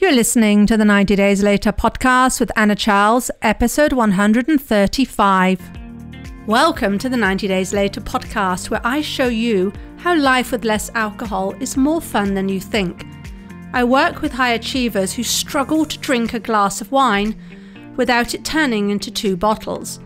You're listening to the 90 Days Later podcast with Anna Charles, episode 135. Welcome to the 90 Days Later podcast, where I show you how life with less alcohol is more fun than you think. I work with high achievers who struggle to drink a glass of wine without it turning into 2 bottles.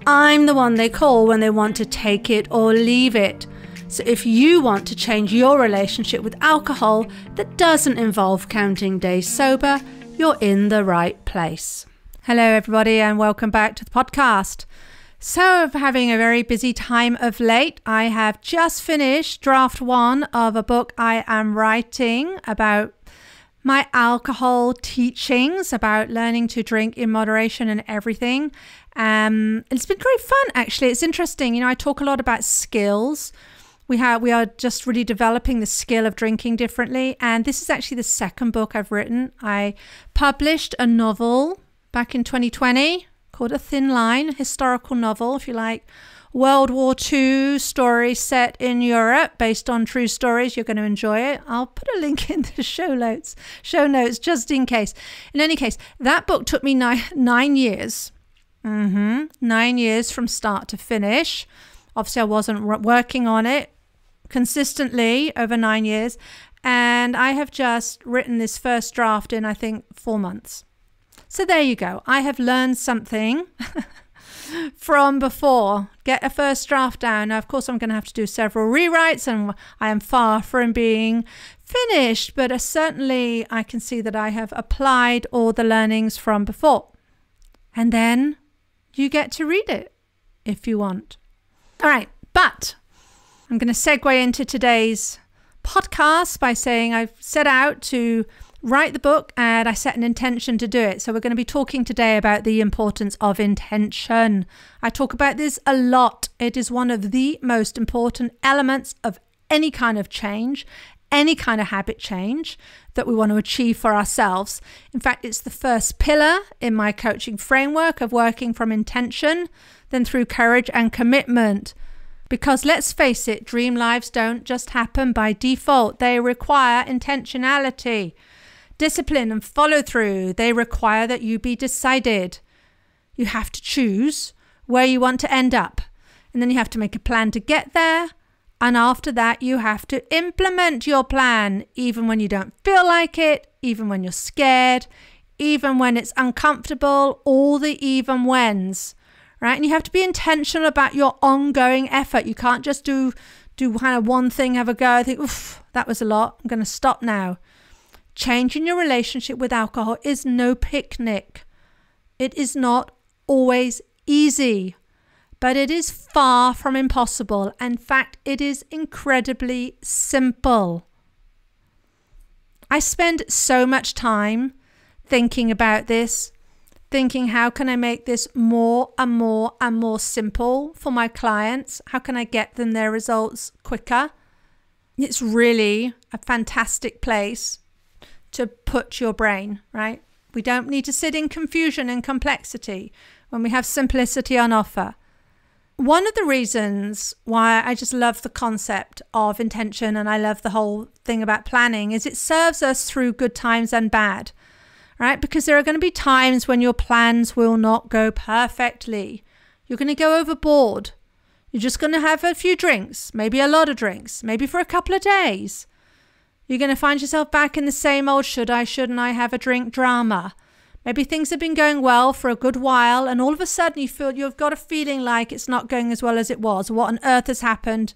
I'm the one they call when they want to take it or leave it. So if you want to change your relationship with alcohol that doesn't involve counting days sober, you're in the right place. Hello everybody and welcome back to the podcast. So I'm having a very busy time of late. I have just finished draft 1 of a book I am writing about my alcohol teachings, about learning to drink in moderation and everything. It's been great fun actually. It's interesting. I talk a lot about skills. We are just really developing the skill of drinking differently. And this is actually the second book I've written. I published a novel back in 2020 called A Thin Line, a historical novel, if you like. World War II story set in Europe based on true stories. You're going to enjoy it. I'll put a link in the show notes just in case. In any case, that book took me 9 years. 9 years from start to finish. Obviously, I wasn't working on it consistently over 9 years, and I have just written this first draft in, I think, 4 months. So there you go. I have learned something from before. Get a first draft down. Now, of course, I'm going to have to do several rewrites, and I am far from being finished, but certainly I can see that I have applied all the learnings from before. And then you get to read it if you want. All right, but I'm going to segue into today's podcast by saying I've set out to write the book and I set an intention to do it. So we're going to be talking today about the importance of intention. I talk about this a lot. It is one of the most important elements of any kind of change, any kind of habit change that we want to achieve for ourselves. In fact, it's the first pillar in my coaching framework of working from intention, then through courage and commitment. Because let's face it, dream lives don't just happen by default. They require intentionality, discipline and follow through. They require that you be decided. You have to choose where you want to end up. And then you have to make a plan to get there. And after that, you have to implement your plan, even when you don't feel like it, even when you're scared, even when it's uncomfortable, all the even whens. Right? And you have to be intentional about your ongoing effort. You can't just do kind of one thing, have a go, think, oof, that was a lot. I'm going to stop now. Changing your relationship with alcohol is no picnic. It is not always easy, but it is far from impossible. In fact, it is incredibly simple. I spend so much time thinking about this, thinking how can I make this more and more and more simple for my clients? How can I get them their results quicker? It's really a fantastic place to put your brain, right? We don't need to sit in confusion and complexity when we have simplicity on offer. One of the reasons why I just love the concept of intention and I love the whole thing about planning is it serves us through good times and bad. Right? Because there are going to be times when your plans will not go perfectly. You're going to go overboard. You're just going to have a few drinks, maybe a lot of drinks, maybe for a couple of days. You're going to find yourself back in the same old should I, shouldn't I have a drink drama. Maybe things have been going well for a good while and all of a sudden you've got a feeling like it's not going as well as it was. What on earth has happened?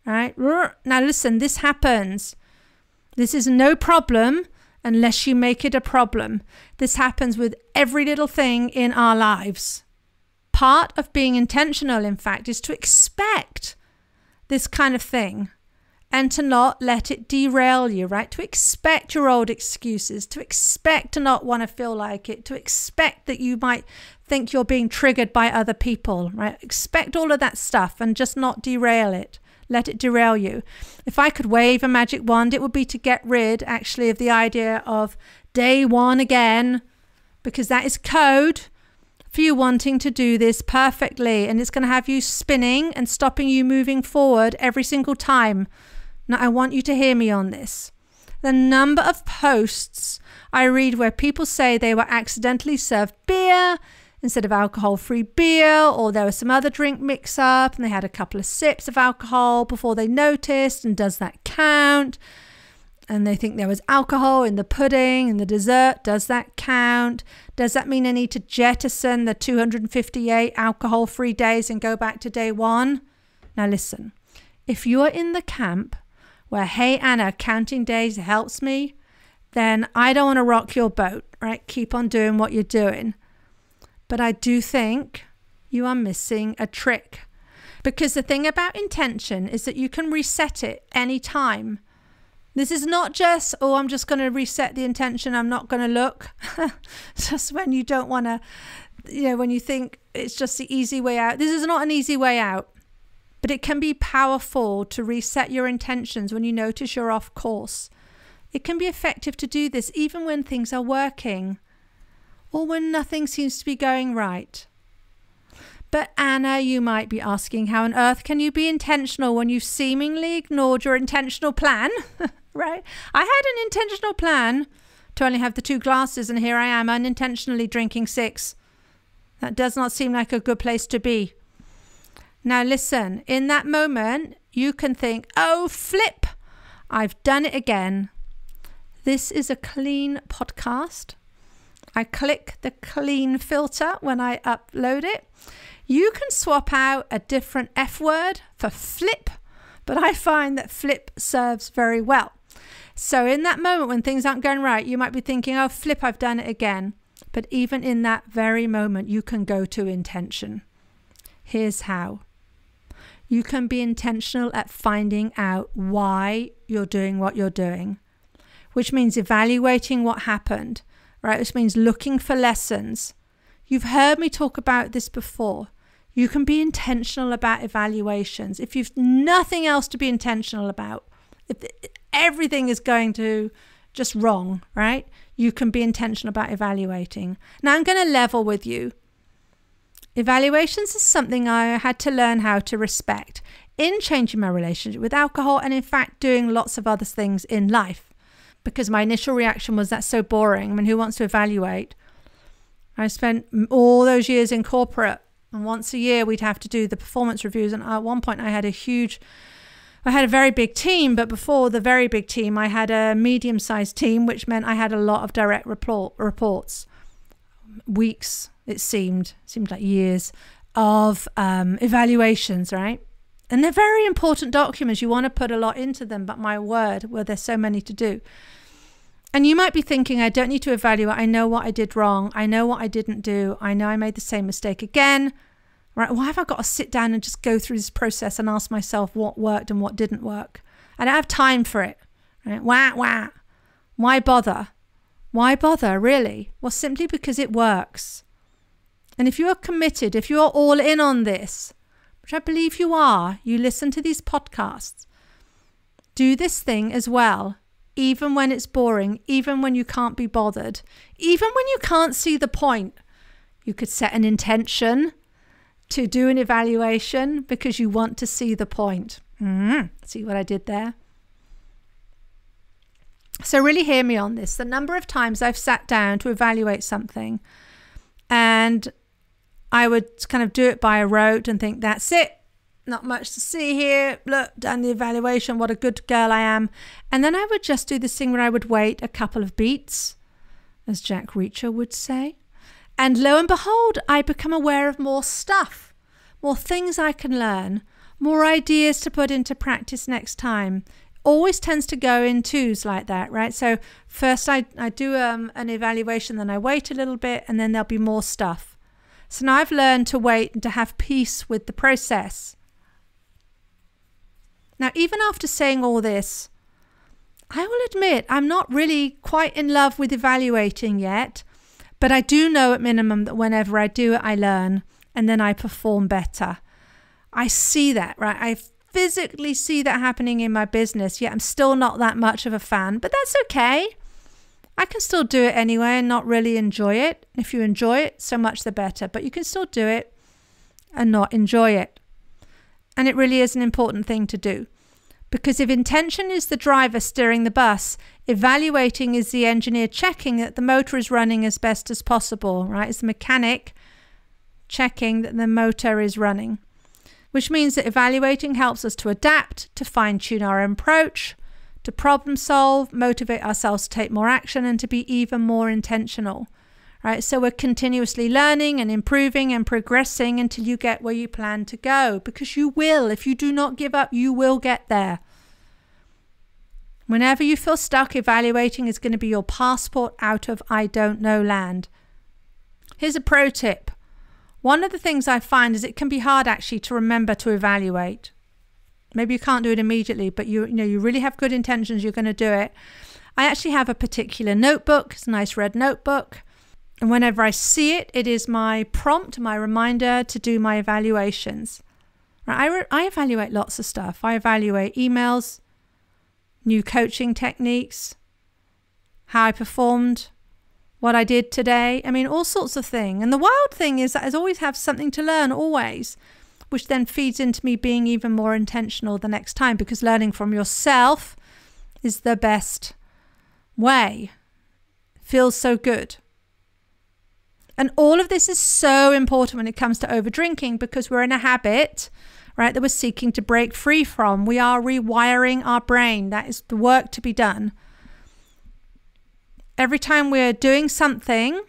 Right? Now listen, this happens. This is no problem unless you make it a problem. This happens with every little thing in our lives. Part of being intentional, in fact, is to expect this kind of thing and to not let it derail you, right? To expect your old excuses, to expect to not want to feel like it, to expect that you might think you're being triggered by other people, right? Expect all of that stuff and just not derail it. Let it derail you. If I could wave a magic wand, it would be to get rid actually of the idea of day one again, because that is code for you wanting to do this perfectly, and it's going to have you spinning and stopping you moving forward every single time. Now, I want you to hear me on this. The number of posts I read where people say they were accidentally served beer instead of alcohol-free beer, or there was some other drink mix-up and they had a couple of sips of alcohol before they noticed, and does that count? And they think there was alcohol in the pudding and the dessert. Does that count? Does that mean I need to jettison the 258 alcohol-free days and go back to day one? Now listen, if you're in the camp where, hey Anna, counting days helps me, then I don't want to rock your boat, right? Keep on doing what you're doing. But I do think you are missing a trick, because the thing about intention is that you can reset it anytime. This is not just, oh, I'm just going to reset the intention, I'm not going to look. Just when you don't want to, when you think it's just the easy way out. This is not an easy way out, but it can be powerful to reset your intentions when you notice you're off course. It can be effective to do this even when things are working or when nothing seems to be going right. But Anna, you might be asking, how on earth can you be intentional when you've seemingly ignored your intentional plan? Right? I had an intentional plan to only have the 2 glasses, and here I am unintentionally drinking 6. That does not seem like a good place to be. Now listen, in that moment, you can think, oh, flip, I've done it again. This is a clean podcast. I click the clean filter when I upload it. You can swap out a different F word for flip, but I find that flip serves very well. So in that moment when things aren't going right, you might be thinking, oh, flip, I've done it again. But even in that very moment, you can go to intention. Here's how. You can be intentional at finding out why you're doing what you're doing, which means evaluating what happened, right? Which means looking for lessons. You've heard me talk about this before. You can be intentional about evaluations. If you've nothing else to be intentional about, if everything is going to just wrong, right? You can be intentional about evaluating. Now I'm going to level with you. Evaluations is something I had to learn how to respect in changing my relationship with alcohol, and in fact doing lots of other things in life, because my initial reaction was, that's so boring. I mean, who wants to evaluate? I spent all those years in corporate, and once a year we'd have to do the performance reviews, and at one point I had a very big team, but before the very big team I had a medium-sized team, which meant I had a lot of direct reports. Weeks, it seemed like years of evaluations, right? And they're very important documents. You want to put a lot into them, but my word, well, there's so many to do. And you might be thinking, I don't need to evaluate. I know what I did wrong. I know what I didn't do. I know I made the same mistake again. Right? Why have I got to sit down and just go through this process and ask myself what worked and what didn't work? I don't have time for it. Right? Wah. Why bother? Why bother, really? Well, simply because it works. And if you are committed, if you are all in on this, which I believe you are, you listen to these podcasts, do this thing as well, even when it's boring, even when you can't be bothered, even when you can't see the point. You could set an intention to do an evaluation because you want to see the point. See what I did there? So really hear me on this. The number of times I've sat down to evaluate something and I would kind of do it by rote and think, that's it. Not much to see here. Look, done the evaluation. What a good girl I am. And then I would just do this thing where I would wait a couple of beats, as Jack Reacher would say. And lo and behold, I become aware of more stuff, more things I can learn, more ideas to put into practice next time. Always tends to go in twos like that, right? So first I do an evaluation, then I wait a little bit, and then there'll be more stuff. So now I've learned to wait and to have peace with the process. Now, even after saying all this, I will admit I'm not really quite in love with evaluating yet, but I do know at minimum that whenever I do it, I learn, and then I perform better. I see that, right? I physically see that happening in my business, yet I'm still not that much of a fan, but that's okay. I can still do it anyway and not really enjoy it. If you enjoy it, so much the better, but you can still do it and not enjoy it. And it really is an important thing to do, because if intention is the driver steering the bus, Evaluating is the engineer checking that the motor is running as best as possible, right? It's the mechanic checking that the motor is running, which means that evaluating helps us to adapt, to fine-tune our approach, to problem solve, motivate ourselves to take more action, and to be even more intentional, right? So we're continuously learning and improving and progressing until you get where you plan to go, because you will. If you do not give up, you will get there. Whenever you feel stuck, evaluating is going to be your passport out of I don't know land. Here's a pro tip. One of the things I find is it can be hard actually to remember to evaluate. Maybe you can't do it immediately, but you really have good intentions, you're going to do it. I actually have a particular notebook. It's a nice red notebook. And whenever I see it, it is my prompt, my reminder to do my evaluations. Right? I evaluate lots of stuff. I evaluate emails, new coaching techniques, how I performed, what I did today. I mean, all sorts of things. And the wild thing is that I always have something to learn, always, which then feeds into me being even more intentional the next time, because learning from yourself is the best way. It feels so good. And all of this is so important when it comes to over drinking, because we're in a habit, right, that we're seeking to break free from. We are rewiring our brain. That is the work to be done. Every time we're doing something,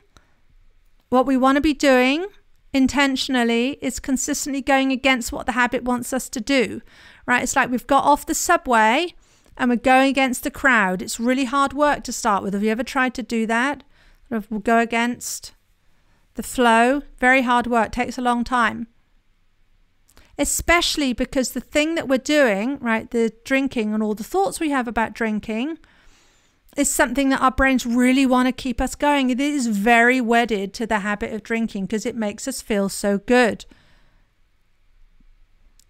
what we want to be doing intentionally is consistently going against what the habit wants us to do, right? It's like we've got off the subway and we're going against the crowd. It's really hard work to start with. Have you ever tried to do that? We'll go against the flow. Very hard work. Takes a long time. Especially because the thing that we're doing, right, the drinking and all the thoughts we have about drinking, is something that our brains really want to keep us going. It is very wedded to the habit of drinking because it makes us feel so good.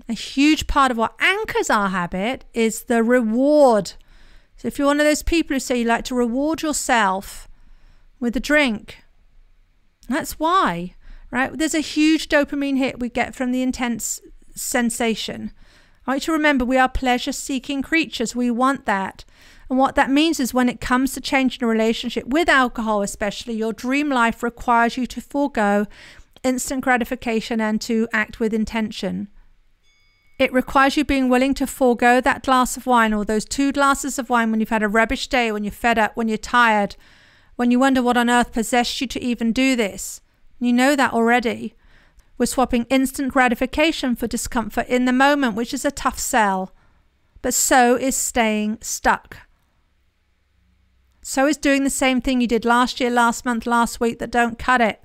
A huge part of what anchors our habit is the reward. So if you're one of those people who say you like to reward yourself with a drink, that's why, right? There's a huge dopamine hit we get from the intense sensation. I want you to remember we are pleasure-seeking creatures. We want that. And what that means is when it comes to changing a relationship with alcohol, especially, your dream life requires you to forego instant gratification and to act with intention. It requires you being willing to forego that glass of wine or those 2 glasses of wine when you've had a rubbish day, when you're fed up, when you're tired, when you wonder what on earth possessed you to even do this. You know that already. We're swapping instant gratification for discomfort in the moment, which is a tough sell. But so is staying stuck. So is doing the same thing you did last year, last month, last week that don't cut it.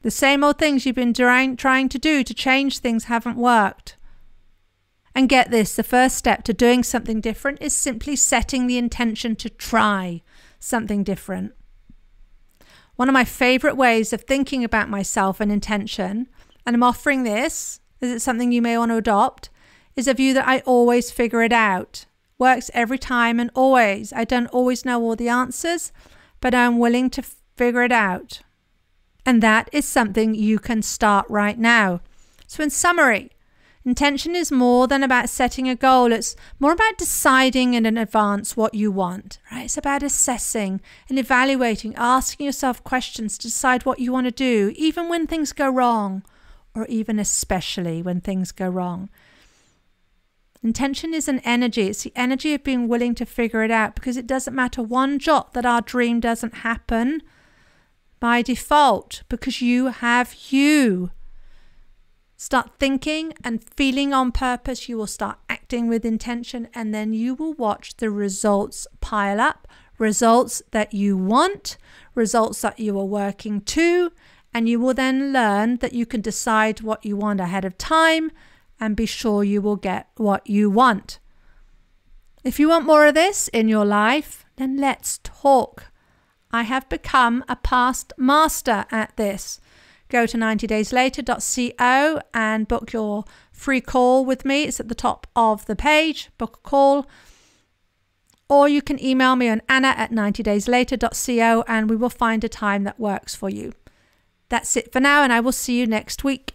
The same old things you've been trying to do to change things haven't worked. And get this, the first step to doing something different is simply setting the intention to try something different. One of my favorite ways of thinking about myself and intention, and I'm offering this, is it something you may want to adopt, is a view that I always figure it out. Works every time and always. I don't always know all the answers, but I'm willing to figure it out. And that is something you can start right now. So in summary, intention is more than about setting a goal. It's more about deciding in advance what you want, right? It's about assessing and evaluating, asking yourself questions to decide what you want to do, even when things go wrong, or even especially when things go wrong. Intention is an energy. It's the energy of being willing to figure it out, because it doesn't matter one jot that our dream doesn't happen by default, because you have you. Start thinking and feeling on purpose. You will start acting with intention, and then you will watch the results pile up. Results that you want, results that you are working to, and you will then learn that you can decide what you want ahead of time and be sure you will get what you want. If you want more of this in your life, then let's talk. I have become a past master at this. Go to 90dayslater.co and book your free call with me. It's at the top of the page. Book a call. Or you can email me on anna@90dayslater.co and we will find a time that works for you. That's it for now, and I will see you next week.